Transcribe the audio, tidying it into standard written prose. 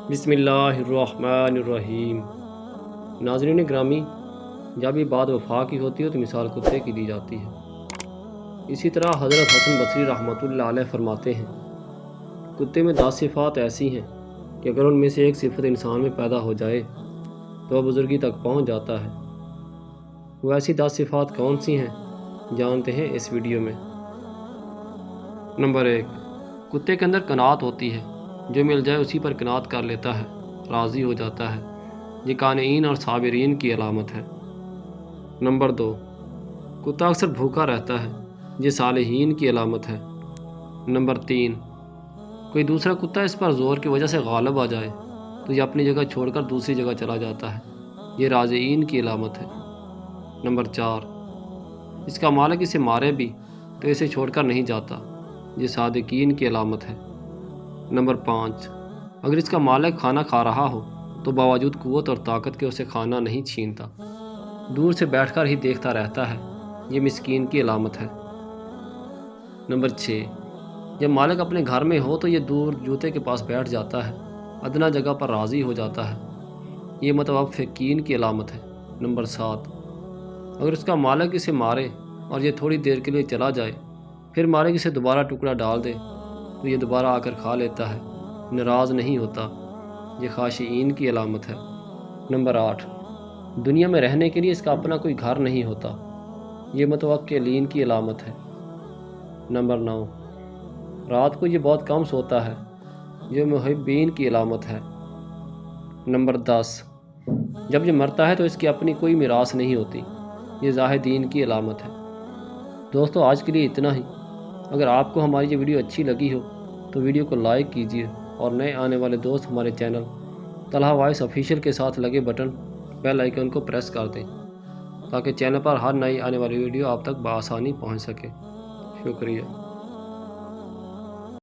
بسم اللہ الرحمن الرحیم۔ ناظرین گرامی، جب یہ بات وفا کی ہوتی ہے تو مثال کتے کی دی جاتی ہے۔ اسی طرح حضرت حسن بصری رحمۃ اللہ علیہ فرماتے ہیں، کتے میں 10 صفات ایسی ہیں کہ اگر ان میں سے ایک صفت انسان میں پیدا ہو جائے تو وہ بزرگی تک پہنچ جاتا ہے۔ وہ ایسی 10 صفات کون سی ہیں جانتے ہیں اس ویڈیو میں۔ نمبر 1، کتے کے اندر قناعت ہوتی ہے، جو مل جائے اسی پر قناعت کر لیتا ہے، راضی ہو جاتا ہے۔ یہ قانعین اور صابرین کی علامت ہے۔ نمبر 2، کتا اکثر بھوکا رہتا ہے، یہ صالحین کی علامت ہے۔ نمبر 3، کوئی دوسرا کتا اس پر زور کی وجہ سے غالب آ جائے تو یہ اپنی جگہ چھوڑ کر دوسری جگہ چلا جاتا ہے، یہ راضیین کی علامت ہے۔ نمبر 4، اس کا مالک اسے مارے بھی تو اسے چھوڑ کر نہیں جاتا، یہ صادقین کی علامت ہے۔ نمبر 5، اگر اس کا مالک کھانا کھا رہا ہو تو باوجود قوت اور طاقت کے اسے کھانا نہیں چھینتا، دور سے بیٹھ کر ہی دیکھتا رہتا ہے، یہ مسکین کی علامت ہے۔ نمبر 6، جب مالک اپنے گھر میں ہو تو یہ دور جوتے کے پاس بیٹھ جاتا ہے، ادنا جگہ پر راضی ہو جاتا ہے، یہ متوفقین کی علامت ہے۔ نمبر 7، اگر اس کا مالک اسے مارے اور یہ تھوڑی دیر کے لیے چلا جائے، پھر مالک اسے دوبارہ ٹکڑا ڈال دے تو یہ دوبارہ آ کر کھا لیتا ہے، ناراض نہیں ہوتا، یہ خاشعین کی علامت ہے۔ نمبر 8، دنیا میں رہنے کے لیے اس کا اپنا کوئی گھر نہیں ہوتا، یہ متوکلین کی علامت ہے۔ نمبر 9، رات کو یہ بہت کم سوتا ہے، یہ محبین کی علامت ہے۔ نمبر 10، جب یہ مرتا ہے تو اس کی اپنی کوئی میراث نہیں ہوتی، یہ زاہدین کی علامت ہے۔ دوستو، آج کے لیے اتنا ہی۔ اگر آپ کو ہماری یہ ویڈیو اچھی لگی ہو تو ویڈیو کو لائک کیجیے اور نئے آنے والے دوست ہمارے چینل طلحہ وائس آفیشیل کے ساتھ لگے بٹن بیل آئیکن کو پریس کر دیں تاکہ چینل پر ہر نئی آنے والی ویڈیو آپ تک بآسانی پہنچ سکے۔ شکریہ۔